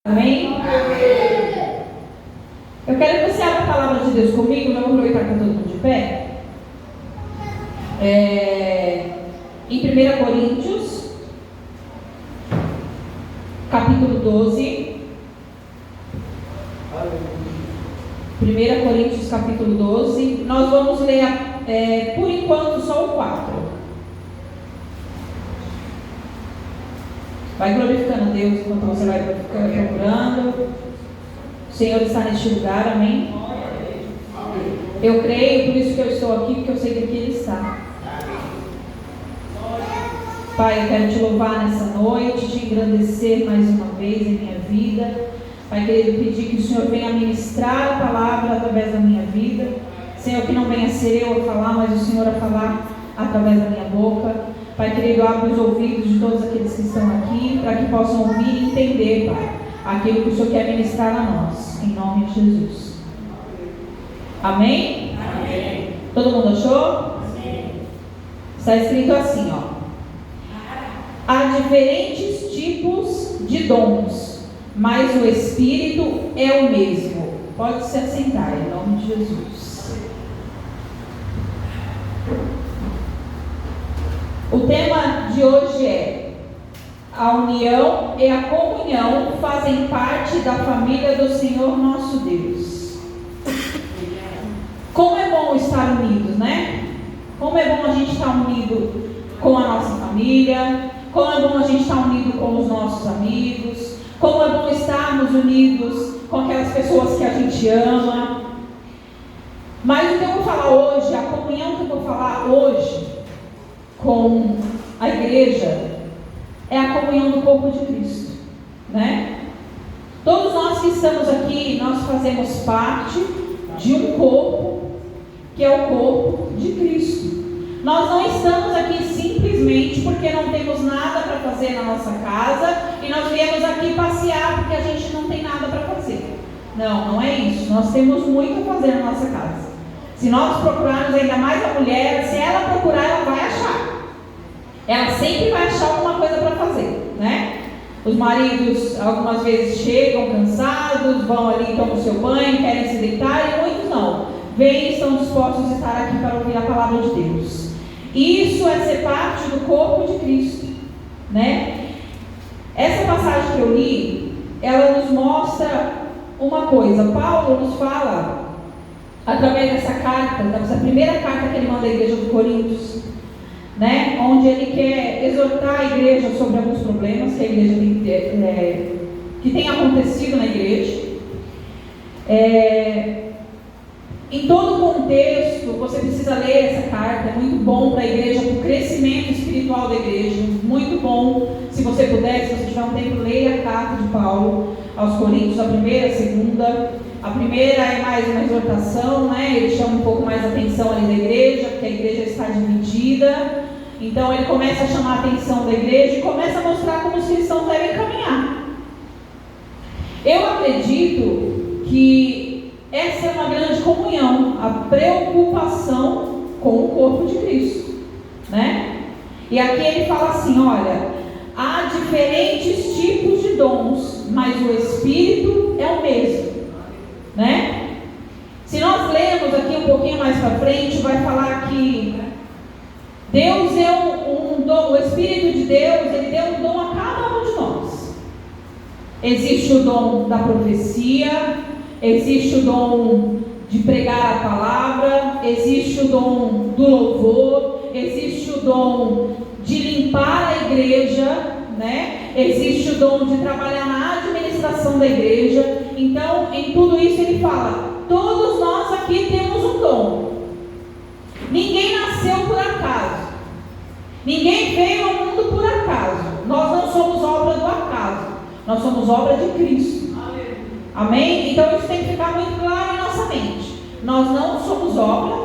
Amém? Amém? Eu quero que você abra a palavra de Deus comigo. Vamos aproveitar que está todo mundo de pé. Em 1 Coríntios, capítulo 12. 1 Coríntios, capítulo 12. Nós vamos ler, por enquanto, só o 4. Vai glorificando Deus enquanto você vai procurando. O Senhor está neste lugar, amém? Eu creio, por isso que eu estou aqui, porque eu sei que aqui Ele está. Pai, eu quero te louvar nessa noite, te engrandecer mais uma vez em minha vida. Pai querido, pedir que o Senhor venha ministrar a palavra através da minha vida. Senhor, que não venha ser eu a falar, mas o Senhor a falar através da minha boca. Pai querido, abre os ouvidos de todos aqueles que estão aqui, para que possam ouvir e entender, Pai, aquilo que o Senhor quer ministrar a nós, em nome de Jesus. Amém? Amém. Todo mundo achou? Amém. Está escrito assim, ó. Há diferentes tipos de dons, mas o Espírito é o mesmo. Pode se assentar, em nome de Jesus. O tema de hoje é: a união e a comunhão fazem parte da família do Senhor nosso Deus. Como é bom estar unidos, né? Como é bom a gente estar unido com a nossa família, como é bom a gente estar unido com os nossos amigos, como é bom estarmos unidos com aquelas pessoas que a gente ama. Mas o que eu vou falar hoje, a comunhão que eu vou falar hoje com a igreja, é a comunhão do corpo de Cristo, né? Todos nós que estamos aqui, nós fazemos parte de um corpo, que é o corpo de Cristo. Nós não estamos aqui simplesmente porque não temos nada para fazer na nossa casa e nós viemos aqui passear porque a gente não tem nada para fazer. Não, não é isso. Nós temos muito a fazer na nossa casa. Se nós procurarmos, ainda mais a mulher, se ela procurar, ela vai achar. Ela sempre vai achar alguma coisa para fazer, né? Os maridos algumas vezes chegam cansados, vão ali, tomam o seu banho, querem se deitar, e muitos não. Vêm e estão dispostos a estar aqui para ouvir a palavra de Deus. Isso é ser parte do corpo de Cristo, né? Essa passagem que eu li, ela nos mostra uma coisa. Paulo nos fala, através dessa carta, dessa primeira carta que ele manda à igreja de Coríntios, né, onde ele quer exortar a igreja sobre alguns problemas que a igreja tem acontecido na igreja. Em todo o contexto, você precisa ler essa carta. É muito bom para a igreja, para o crescimento espiritual da igreja. Muito bom. Se você puder, se você tiver um tempo, leia a carta de Paulo aos Coríntios, a primeira, a segunda. A primeira é mais uma exortação, né? Ele chama um pouco mais a atenção ali da igreja, porque a igreja está dividida. Então ele começa a chamar a atenção da igreja e começa a mostrar como os cristãos devem caminhar. Eu acredito que essa é uma grande comunhão, a preocupação com o corpo de Cristo, né? E aqui ele fala assim, olha, há diferentes tipos de dons, mas o Espírito é o mesmo, né? Se nós lermos aqui um pouquinho mais para frente, vai falar que Deus é um dom, o Espírito de Deus, Ele deu um dom a cada um de nós. Existe o dom da profecia, existe o dom de pregar a palavra, existe o dom do louvor, existe o dom de limpar a igreja, né? Existe o dom de trabalhar na administração da igreja. Então, em tudo isso ele fala, todos nós aqui temos um dom. Ninguém nasceu por acaso. Ninguém veio ao mundo por acaso. Nós não somos obra do acaso. Nós somos obra de Cristo. Amém? Então isso tem que ficar muito claro em nossa mente. Nós não somos obra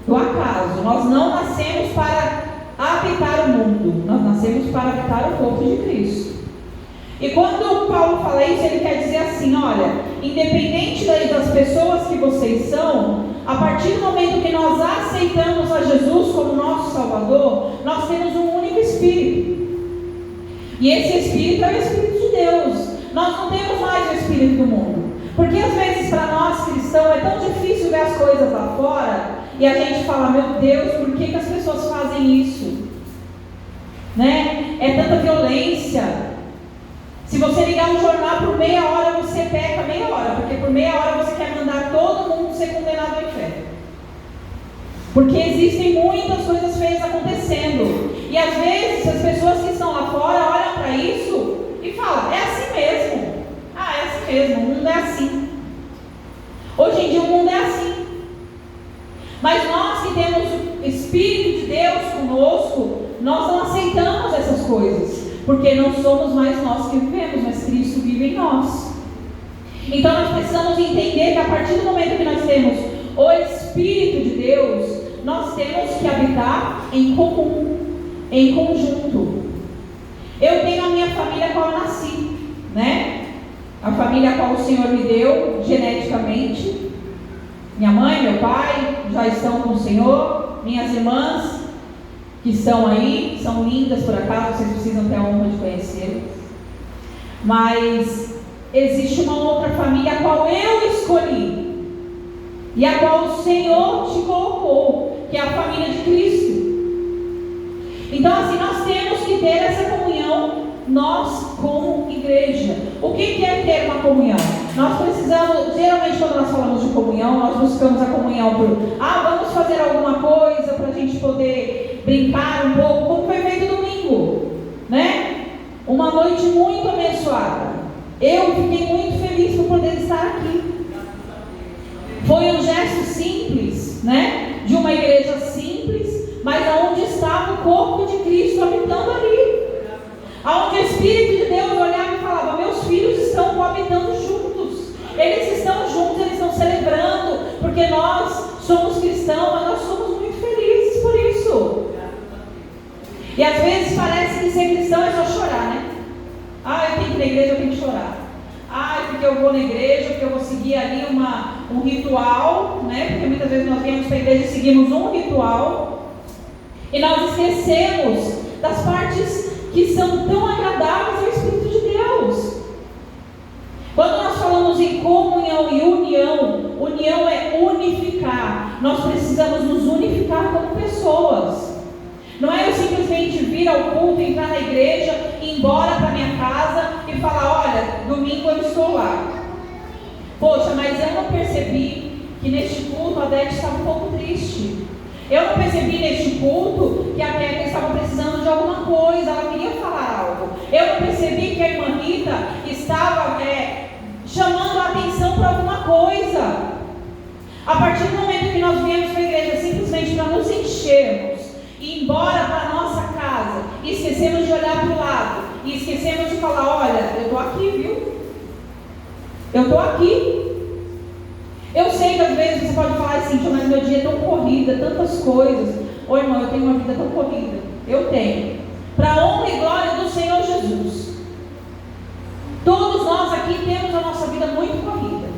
do acaso. Nós não nascemos para habitar o mundo. Nós nascemos para habitar o corpo de Cristo. E quando Paulo fala isso, ele quer dizer assim, olha, independente das pessoas que vocês são, a partir do momento que nós aceitamos a Jesus como nosso Salvador, nós temos um único Espírito. E esse Espírito é o Espírito de Deus. nós não temos mais o espírito do mundo. Porque às vezes para nós cristãos é tão difícil ver as coisas lá fora e a gente fala, meu Deus, por que as pessoas fazem isso? Né? É tanta violência. Se você ligar um jornal por meia hora, você peca meia hora, porque por meia hora você quer mandar todo mundo ser condenado ao inferno. Porque existem muitas coisas feias acontecendo. E às vezes as pessoas que estão lá fora olham para isso e falam, é assim mesmo. Ah, é assim mesmo, o mundo é assim. Hoje em dia o mundo é assim. Mas nós que temos o Espírito de Deus conosco, nós não aceitamos essas coisas. Porque não somos mais nós que vivemos, mas Cristo vive em nós. Então nós precisamos entender que a partir do momento que nós temos o Espírito de Deus, nós temos que habitar em comum, em conjunto. Eu tenho a minha família a qual eu nasci, né? A família a qual o Senhor me deu geneticamente. Minha mãe, meu pai já estão com o Senhor. Minhas irmãs que estão aí, são lindas por acaso, vocês precisam ter a honra de conhecê-las. Mas existe uma outra família a qual eu escolhi e a qual o Senhor te colocou, que é a família de Cristo. Então assim, nós temos que ter essa comunhão, nós como igreja. O que é ter uma comunhão? Nós precisamos, geralmente quando nós falamos de comunhão, nós buscamos a comunhão por, vamos fazer alguma coisa para a gente poder brincar um pouco, como foi feito domingo, né? Uma noite muito abençoada. Eu fiquei muito feliz por poder estar aqui. Foi um gesto simples, né? De uma igreja simples, mas onde estava o corpo de Cristo habitando ali. Onde o Espírito de Deus olhava e falava, meus filhos estão coabitando juntos. Eles estão juntos, eles estão celebrando, porque nós somos cristãos, mas nós somos muito felizes por isso. E às vezes parece que ser cristão é só chorar, né? Eu tenho que ir na igreja, eu tenho que chorar. Porque eu vou na igreja, porque eu vou seguir ali um ritual, né? Porque muitas vezes nós viemos para a igreja e seguimos um ritual. E nós esquecemos das partes que são tão agradáveis ao Espírito de Deus. Quando nós falamos em comunhão e união é unificar. Nós precisamos nos unificar como pessoas. Não é eu simplesmente vir ao culto, entrar na igreja, ir embora para minha casa e falar, olha, domingo eu estou lá. Poxa, mas eu não percebi que neste culto a Dete estava um pouco triste. Eu não percebi neste culto que a Kétia estava precisando de alguma coisa, ela queria falar algo. Eu não percebi que a irmã Rita estava chamando a atenção para alguma coisa. A partir do momento que nós viemos para a igreja simplesmente para nos enchermos e ir embora para a nossa casa, e esquecemos de olhar para o lado, e esquecemos de falar, olha, eu estou aqui, viu? Eu estou aqui. Eu sei que às vezes você pode falar assim, mas meu dia é tão corrida, tantas coisas. Ô irmão, eu tenho uma vida tão corrida. Eu tenho. Para a honra e glória do Senhor Jesus. Todos nós aqui temos a nossa vida muito corrida.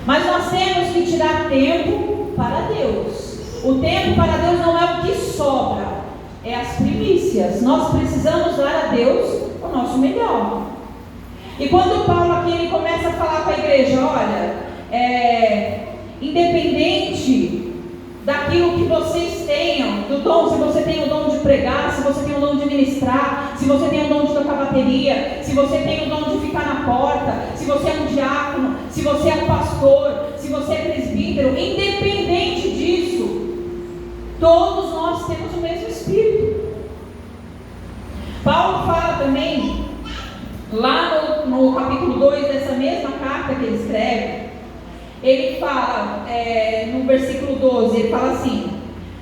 Mas nós temos que tirar tempo para Deus. O tempo para Deus não é o que sobra, é as primícias. Nós precisamos dar a Deus o nosso melhor. E quando Paulo aqui ele começa a falar com a igreja, olha, independente daquilo que vocês tenham, do dom, se você tem o dom de pregar, se você tem o dom de ministrar, se você tem o dom de tocar bateria, se você tem o dom de ficar na porta, se você é um diácono, se você é um pastor, se você é presbítero, independente disso, todos nós temos o mesmo Espírito. Paulo fala também, lá no capítulo 2 dessa mesma carta que ele escreve, ele fala, no versículo 12, ele fala assim,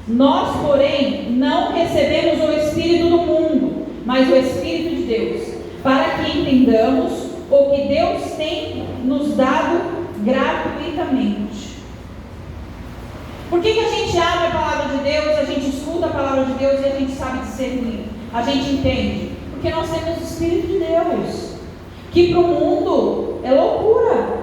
nós, porém, não recebemos o Espírito do mundo, mas o Espírito de Deus, para que entendamos o que Deus tem nos dado gratuitamente. Por que a gente abre a palavra de Deus, a gente escuta a palavra de Deus e a gente sabe discernir? A gente entende? Porque nós temos o Espírito de Deus, que para o mundo é loucura.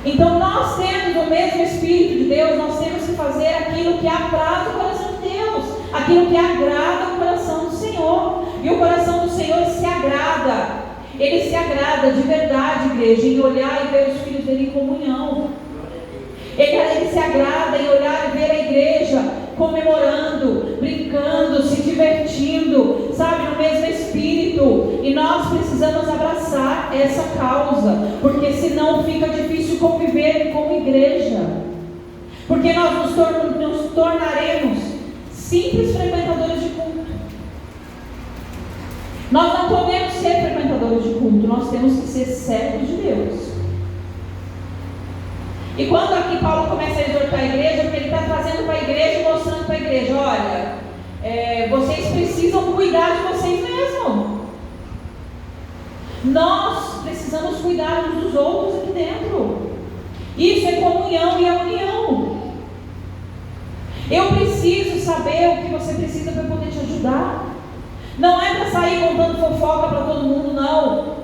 Então nós temos o mesmo Espírito de Deus, nós temos que fazer aquilo que agrada o coração de Deus, aquilo que agrada o coração do Senhor. E o coração do Senhor se agrada. Ele se agrada de verdade, igreja, em olhar e ver os filhos dele em comunhão. Ele se agrada em olhar e ver a igreja comemorando, brincando, se divertindo, sabe, no mesmo espírito. E nós precisamos abraçar essa causa, porque senão fica difícil conviver como igreja. Porque nós nos tornaremos simples frequentadores de culto. Nós não podemos ser frequentadores de culto, nós temos que ser servos de Deus. E quando aqui Paulo começa a exortar a igreja, porque ele está trazendo para a igreja e mostrando para a igreja, olha, vocês precisam cuidar de vocês mesmos. Nós precisamos cuidar uns dos outros aqui dentro. Isso é comunhão e é união. Eu preciso saber o que você precisa para poder te ajudar. Não é para sair contando fofoca para todo mundo, não.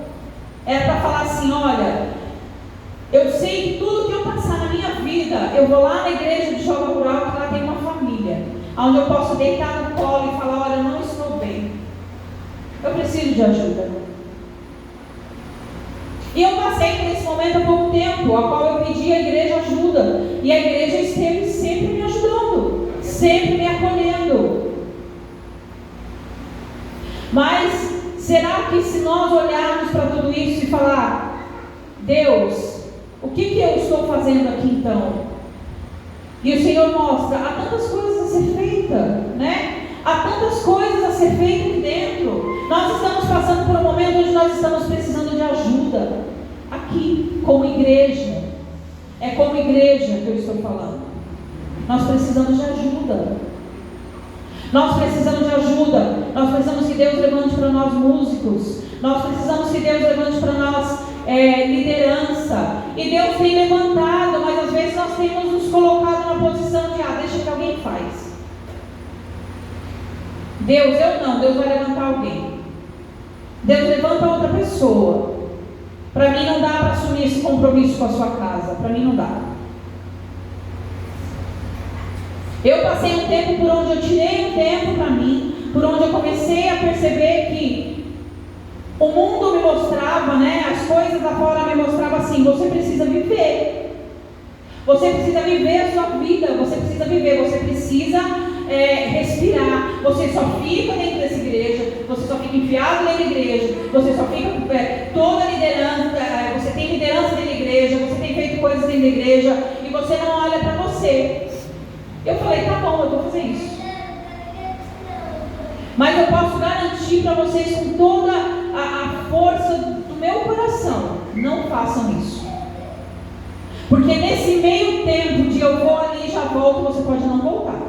É para falar assim, olha, eu sei que tudo que eu passar na minha vida, eu vou lá na igreja de Joga Rural, que lá tem uma família, onde eu posso deitar no colo e falar, olha, eu não estou bem. Eu preciso de ajuda. E eu passei por esse momento há pouco tempo, a qual eu pedi à igreja ajuda. E a igreja esteve sempre me ajudando, sempre me acolhendo. Mas será que se nós olharmos para tudo isso e falar, Deus, o que eu estou fazendo aqui então? E o Senhor mostra, há tantas coisas a ser feitas, né? Há tantas coisas a ser feitas aqui dentro. Nós estamos passando por um momento onde nós estamos precisando de ajuda. Aqui, como igreja. É como igreja que eu estou falando. Nós precisamos de ajuda. Nós precisamos de ajuda. Nós precisamos que Deus levante para nós músicos. Nós precisamos que Deus levante para nós liderança. E Deus tem levantado, mas às vezes nós temos nos colocado na posição de deixa que alguém faz. Deus, eu não. Deus vai levantar alguém. Deus levanta outra pessoa. Para mim não dá para assumir esse compromisso com a sua casa. Para mim não dá. Eu passei um tempo por onde eu tirei um tempo para mim, por onde eu comecei a perceber que o mundo me mostrava, né, as coisas da fora me mostravam assim, você precisa viver. Você precisa viver a sua vida, você precisa viver, você precisa respirar. Você só fica dentro dessa igreja, você só fica enfiado dentro da igreja, você só fica toda liderança, você tem liderança dentro da igreja, você tem feito coisas dentro da igreja e você não olha para você. Eu falei, tá bom, eu vou fazer isso. Mas eu posso garantir para vocês com toda a força do meu coração, não façam isso. Porque nesse meio tempo de eu vou ali e já volto, você pode não voltar.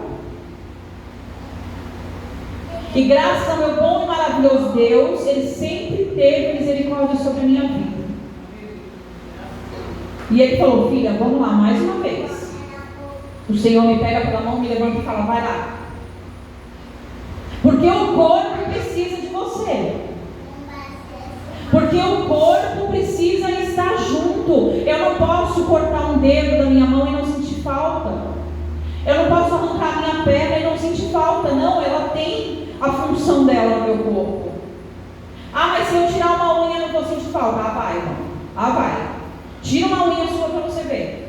E graças ao meu bom e maravilhoso Deus, Ele sempre teve misericórdia sobre a minha vida. E Ele falou, filha, vamos lá, mais uma vez. O Senhor me pega pela mão, me levanta e fala, vai lá. Porque o corpo precisa de você. Porque o corpo precisa estar junto. Eu não posso cortar um dedo da minha mão e não sentir falta. Eu não posso arrancar a minha perna e não sentir falta. Não, ela tem a função dela no meu corpo. Mas se eu tirar uma unha eu não vou sentir falta. Vai, irmão. Vai. Tira uma unha sua para você ver.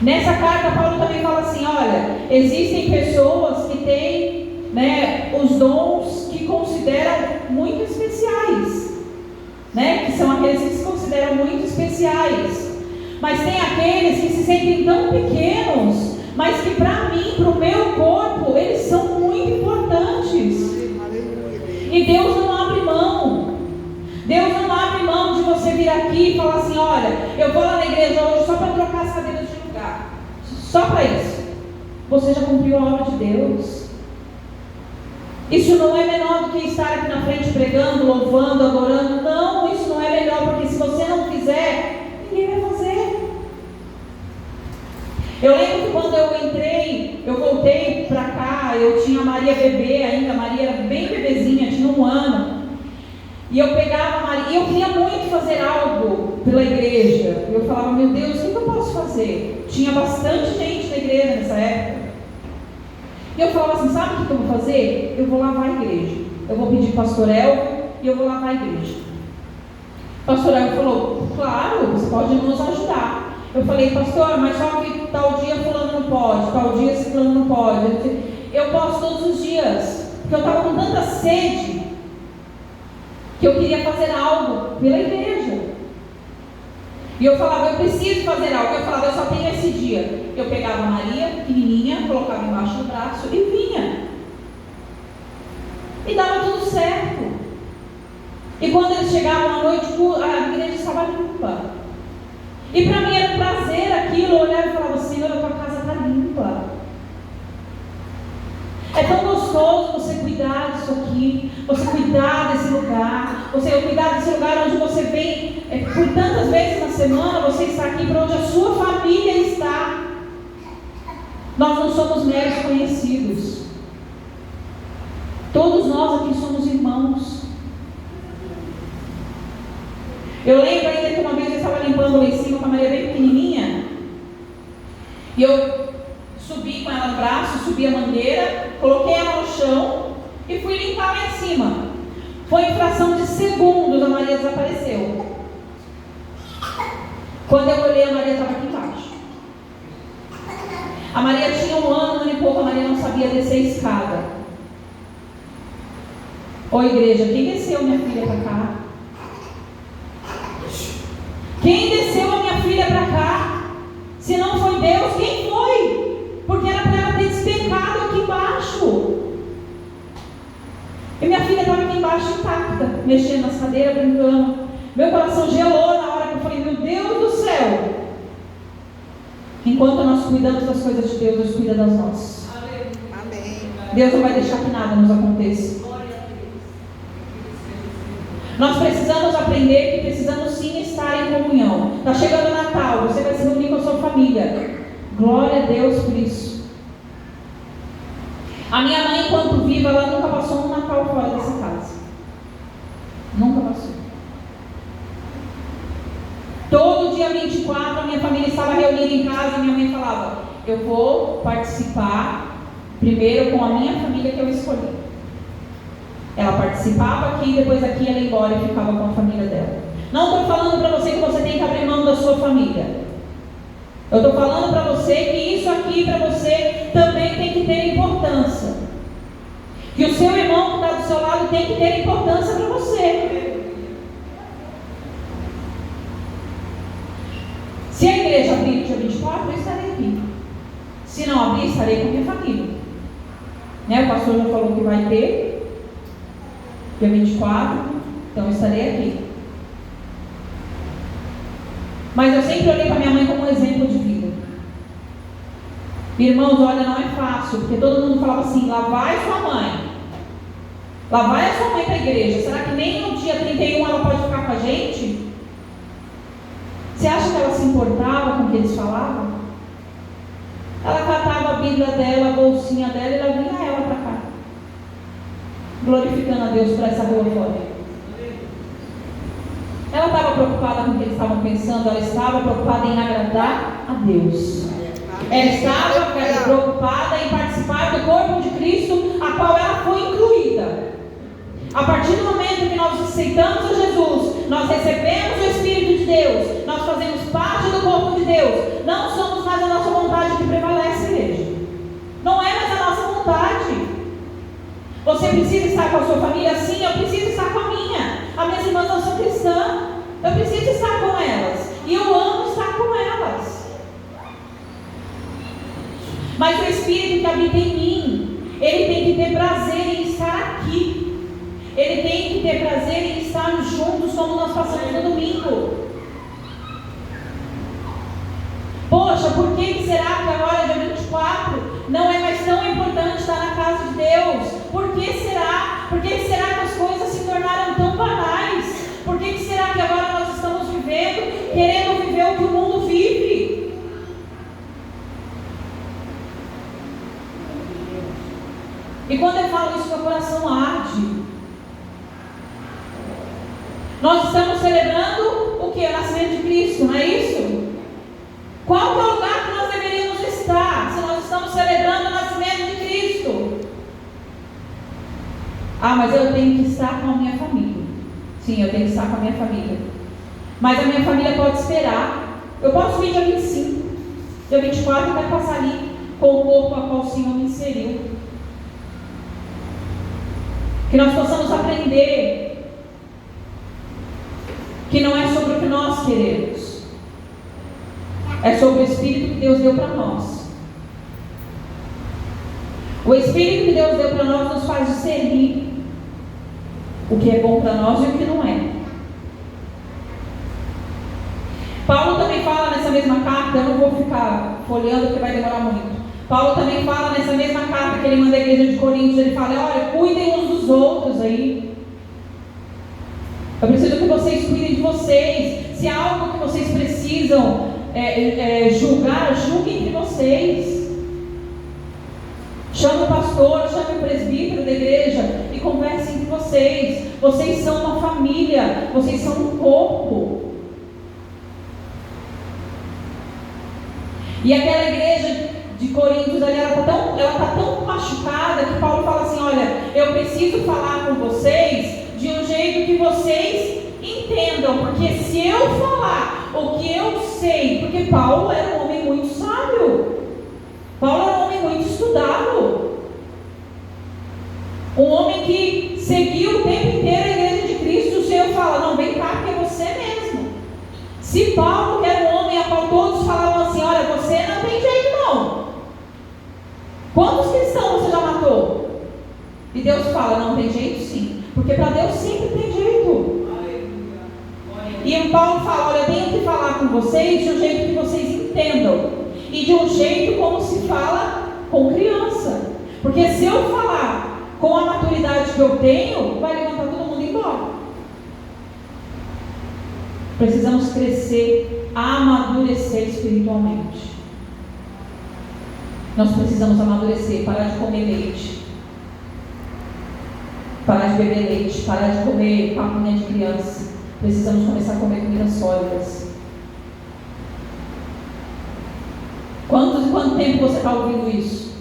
Nessa carta, Paulo também fala assim, olha, existem pessoas que têm, né, os dons que consideram muito especiais, né, que são aqueles que se consideram muito especiais, mas tem aqueles que se sentem tão pequenos, mas que para mim, para o meu corpo, eles são muito importantes. E Deus não abre mão. Deus não abre mão de você vir aqui e falar assim, olha, eu vou lá na igreja hoje só para trocar as cadeiras de lugar. Só para isso. Você já cumpriu a obra de Deus. Isso não é menor do que estar aqui na frente pregando, louvando, adorando. Não, isso não é melhor, porque se você não fizer, ninguém vai fazer. Eu lembro que quando eu entrei, eu voltei para cá, eu tinha a Maria bebê ainda, a Maria era bem bebezinha, tinha 1 ano. E eu pegava a Maria, e eu queria muito fazer algo pela igreja. Eu falava, meu Deus, o que eu posso fazer? Tinha bastante gente na igreja nessa época. E eu falava assim, sabe o que eu vou fazer? Eu vou lavar a igreja. Eu vou pedir para o pastor Elvio e eu vou lavar a igreja. O pastor Elvio falou, claro, você pode nos ajudar. Eu falei, pastor, mas só que tal dia fulano não pode, tal dia esse fulano não pode. Eu posso todos os dias, porque eu estava com tanta sede que eu queria fazer algo pela igreja. E eu falava, eu preciso fazer algo. Eu falava, eu só tenho esse dia. Eu pegava a Maria, pequenininha, colocava embaixo do braço e vinha. E dava tudo certo. E quando eles chegavam à noite, a igreja estava limpa. E para mim era um prazer aquilo. Eu olhava e falava, Senhor, a tua casa está limpa. É tão gostoso você cuidar disso aqui, você cuidar desse lugar, você cuidar desse lugar onde você vem por tantas vezes na semana, você está aqui para onde a sua família está. Nós não somos meros conhecidos. Todos nós aqui somos irmãos. Eu lembro ainda que uma vez eu estava limpando lá em cima com a Maria bem pequenininha, e eu subi com ela no braço, subi a mangueira, coloquei ela no chão e fui limpar lá em cima. Foi em fração de segundos, a Maria desapareceu. Quando eu olhei, a Maria estava aqui embaixo. A Maria tinha 1 ano e pouco, a Maria não sabia descer a escada. Ô igreja, quem desceu minha filha para cá? Quem desceu a minha filha para cá? Se não foi Deus, quem foi? Porque era para ela ter despecado aqui embaixo. E minha filha estava aqui embaixo intacta, mexendo nas cadeiras, brincando. Meu coração gelou na hora que eu falei, meu Deus do céu. Enquanto nós cuidamos das coisas de Deus, Deus cuida das nossas. Amém. Deus não vai deixar que nada nos aconteça. Nós precisamos aprender que precisamos sim estar em comunhão. Está chegando o Natal, você vai se reunir com a sua família. Glória a Deus por isso. A minha mãe, enquanto viva, ela nunca passou um Natal fora dessa casa. Nunca passou. Todo dia 24, a minha família estava reunida em casa e minha mãe falava, eu vou participar primeiro com a minha família que eu escolhi. Ela participava aqui, depois aqui ela ia embora e ficava com a família dela. Não estou falando para você que você tem que abrir mão da sua família. Eu estou falando para você que isso aqui para você também tem que ter importância. Que o seu irmão que está do seu lado tem que ter importância para você. Se a igreja abrir dia 24, eu estarei aqui. Se não abrir, estarei com a minha família. Né? O pastor já falou que vai ter dia 24, então eu estarei aqui. Mas eu sempre olhei para minha mãe como um exemplo de vida. Irmãos, olha, não é fácil, porque todo mundo falava assim, lá vai sua mãe. Lá vai a sua mãe para a igreja. Será que nem no dia 31 ela pode ficar com a gente? Você acha que ela se importava com o que eles falavam? Ela catava a Bíblia dela, a bolsinha dela e ela vinha ela para cá. Glorificando a Deus por essa rua fora. Ela estava preocupada com o que eles estavam pensando, ela estava preocupada em agradar a Deus. Ela estava preocupada em participar do corpo de Cristo, a qual ela foi incluída. A partir do momento que nós aceitamos a Jesus, nós recebemos o Espírito de Deus, nós fazemos parte do corpo de Deus. Não somos mais a nossa vontade que prevalece, igreja. Não é mais a nossa vontade. Você precisa estar com a sua família? Sim, eu preciso estar com a minha. As minhas irmãs não são cristãs. Eu preciso estar com elas. E eu amo estar com elas. Mas o Espírito que habita em mim, ele tem que ter prazer em estar aqui. Ele tem que ter prazer em estarmos juntos como nós passamos no domingo. Poxa, por que será que agora, dia 24, não é mais tão importante estar na casa de Deus? Por que será? Por que será que as coisas se tornaram tão banais? Por que será que agora nós estamos vivendo, querendo viver o que o mundo vive? E quando eu falo isso, meu coração arde. Nós estamos celebrando o que? O nascimento de Cristo, não é isso? Qual é o lugar que nós deveríamos estar se nós estamos celebrando o nascimento de Cristo? Ah, mas eu tenho que estar com a minha família. Sim, eu tenho que estar com a minha família. Mas a minha família pode esperar. Eu posso vir dia 25, dia 24 e vai passar ali com o corpo a qual o Senhor me inseriu. Que nós possamos aprender que não é sobre o que nós queremos, é sobre o Espírito que Deus deu para nós. O Espírito que Deus deu para nós nos faz discernir o que é bom para nós e o que não é. Paulo também fala nessa mesma carta, eu não vou ficar folheando porque vai demorar muito. Paulo também fala nessa mesma carta que ele manda à igreja de Coríntios, ele fala, olha, cuidem uns dos outros aí. Eu preciso que vocês cuidem de vocês. Se há algo que vocês precisam julgar, julguem entre vocês. Chame o pastor, chame o presbítero da igreja e conversem entre vocês. Vocês são uma família, vocês são um corpo. E aquela igreja de Coríntios ali, ela está tão machucada que Paulo fala assim, olha, eu preciso falar com vocês de um jeito que vocês entendam, porque se eu falar o que eu sei, porque Paulo era um homem muito sábio, Paulo era um homem muito estudado, um homem que seguiu o tempo inteiro a igreja de Cristo. O Senhor fala, não, vem cá que é você mesmo. Se Paulo, que era um homem a qual todos falavam assim, olha, você não tem jeito não. Quantos cristãos você já matou? E Deus fala, não tem jeito sim, porque para Deus sempre tem jeito. E o Paulo fala, olha, eu tenho que falar com vocês de um jeito que vocês entendam, e de um jeito como se fala com criança, porque se eu falar com a maturidade que eu tenho, vai levantar todo mundo embora. Precisamos crescer, amadurecer espiritualmente. Nós precisamos amadurecer, parar de comer leite, parar de beber leite, parar de comer papinha de criança. Precisamos começar a comer comidas sólidas. Quanto tempo você está ouvindo isso?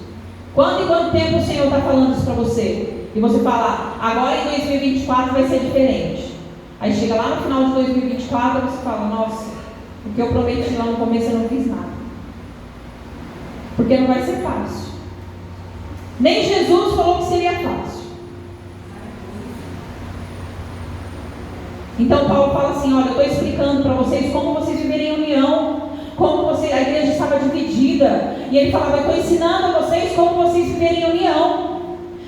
Quanto e quanto tempo o Senhor está falando isso para você? E você fala, agora em 2024 vai ser diferente. Aí chega lá no final de 2024 e você fala, nossa, o que eu prometi lá no começo eu não fiz nada. Porque não vai ser fácil. Nem Jesus falou que seria fácil. Então Paulo fala assim, olha, eu estou explicando para vocês como vocês viverem em união, como a igreja estava dividida, e ele falava, eu estou ensinando a vocês como vocês viverem em união.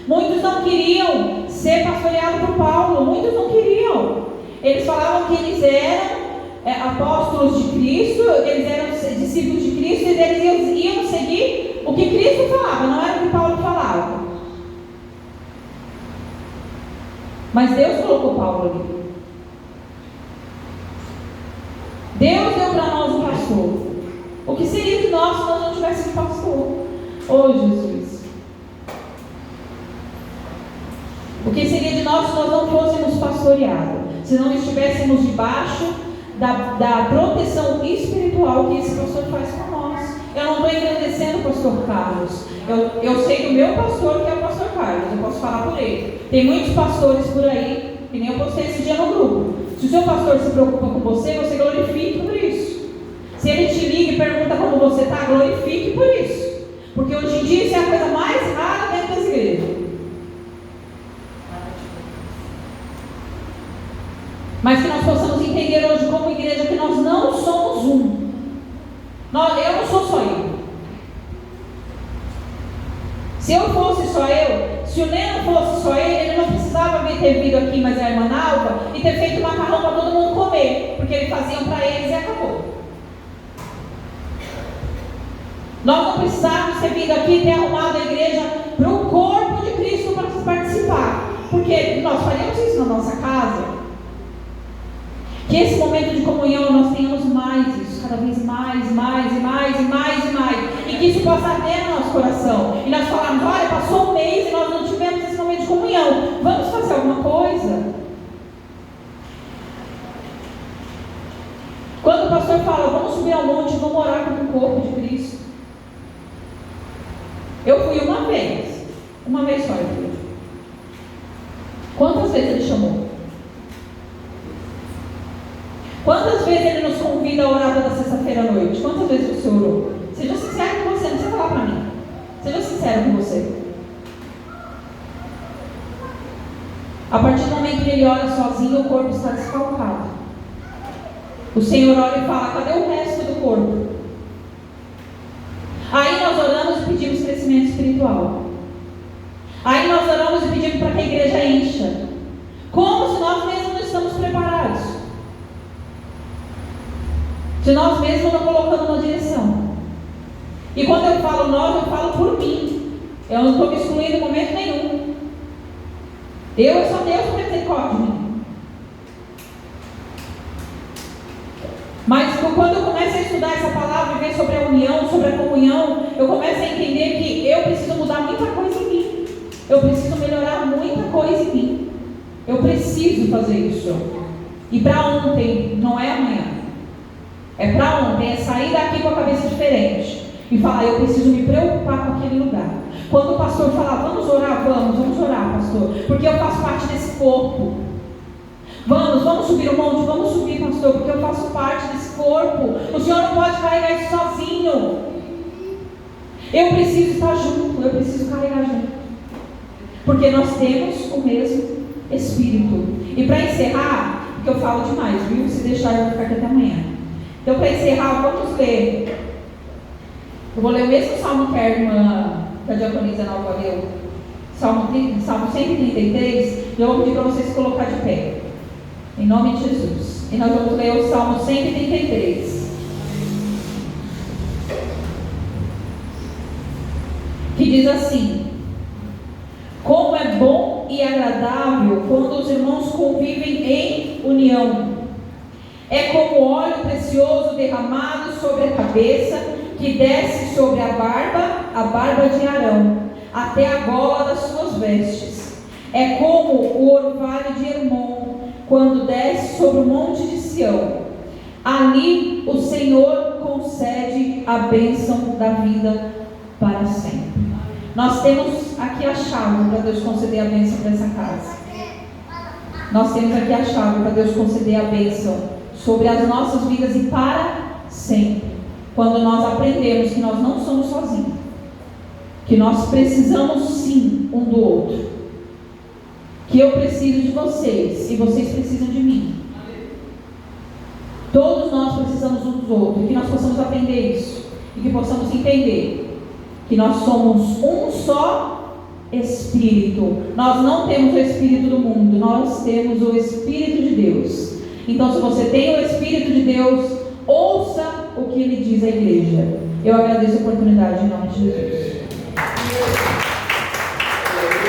Muitos não queriam ser pastoreados por Paulo, muitos não queriam. Eles falavam que eles eram apóstolos de Cristo, eles eram discípulos de Cristo, e eles iam seguir o que Cristo falava, não era o que Paulo falava. Mas Deus colocou Paulo ali. Deus deu para nós um pastor. O que seria de nós se nós não tivéssemos pastor? Oh, Jesus. O que seria de nós se nós não fôssemos pastoreados? Se não estivéssemos debaixo da proteção espiritual que esse pastor faz com nós. Eu não estou engrandecendo o pastor Carlos. Eu sei do meu pastor, que é o pastor Carlos. Eu posso falar por ele. Tem muitos pastores por aí, que nem eu postei esse dia no grupo. Se o seu pastor se preocupa com você, você glorifique por isso. Se ele te liga e pergunta como você está, glorifique por isso. Porque hoje em dia isso é a coisa mais rara dentro das igrejas. Mas que nós possamos entender hoje como igreja que nós não somos um. Eu não sou só eu. Se eu fosse só eu, se o Neno fosse só ele não precisava ter vindo aqui, mas a irmã Nalva, e ter feito macarrão para todo mundo comer, porque eles faziam para eles e acabou. Nós não precisávamos ter vindo aqui e ter arrumado a igreja para o corpo de Cristo para participar, porque nós faríamos isso na nossa casa. Que esse momento de comunhão nós tenhamos mais isso, cada vez mais, e que isso possa arder no nosso coração. E nós falamos, olha, passou um mês e nós não tivemos esse momento de comunhão, vamos fazer alguma coisa? Quando o pastor fala, vamos subir ao monte e vamos orar com o corpo de Cristo. Eu fui uma vez só eu fui. chamou? Quantas vezes Ele nos convida a orar toda sexta-feira à noite? Quantas vezes você orou? Seja sincero com você, não precisa falar para mim. Seja sincero com você. A partir do momento que ele ora sozinho, o corpo está desfalcado. O Senhor ora e fala: cadê o resto do corpo? Aí nós oramos e pedimos crescimento espiritual. Aí nós oramos e pedimos para que a igreja encha. Como se nós mesmos não estamos preparados. Se nós mesmos não colocamos uma direção. E quando eu falo nós, eu falo por mim. Eu não estou me excluindo em momento nenhum. Eu só Deus com misericórdia de mim. Mas quando eu começo a estudar essa palavra e ver sobre a união, sobre a comunhão, eu começo a entender que eu preciso mudar muita coisa em mim. Eu preciso melhorar muita coisa em mim. Eu preciso fazer isso. E para ontem, não é amanhã. É para ontem, é sair daqui com a cabeça diferente. E falar: eu preciso me preocupar com aquele lugar. Quando o pastor falar: vamos orar, vamos orar, pastor, porque eu faço parte desse corpo. Vamos subir o monte, vamos subir, pastor, porque eu faço parte desse corpo. O Senhor não pode carregar isso sozinho. Eu preciso estar junto, eu preciso carregar junto. Porque nós temos o mesmo Espírito. E para encerrar, porque eu falo demais, viu? Se deixar, eu vou ficar aqui até amanhã. Então, para encerrar, vamos ler. Eu vou ler o mesmo salmo que a irmã da diaconisa Nova leu, salmo 133, e eu vou pedir para vocês colocar de pé, em nome de Jesus. E nós vamos ler o salmo 133, que diz assim: como é bom e agradável quando os irmãos convivem em união. É como óleo precioso derramado sobre a cabeça, que desce sobre a barba de Arão, até a gola das suas vestes. É como o orvalho de Hermon, quando desce sobre o monte de Sião. Ali o Senhor concede a bênção da vida para sempre. Nós temos aqui a chave para Deus conceder a bênção para essa casa. Nós temos aqui a chave para Deus conceder a bênção sobre as nossas vidas e para sempre. Quando nós aprendemos que nós não somos sozinhos, que nós precisamos sim um do outro, que eu preciso de vocês e vocês precisam de mim. Todos nós precisamos uns dos outros, e que nós possamos aprender isso e que possamos entender que nós somos um só Espírito. Nós não temos o Espírito do mundo, nós temos o Espírito de Deus. Então, se você tem o Espírito de Deus, ouça o que ele diz à igreja. Eu agradeço a oportunidade em nome de Jesus.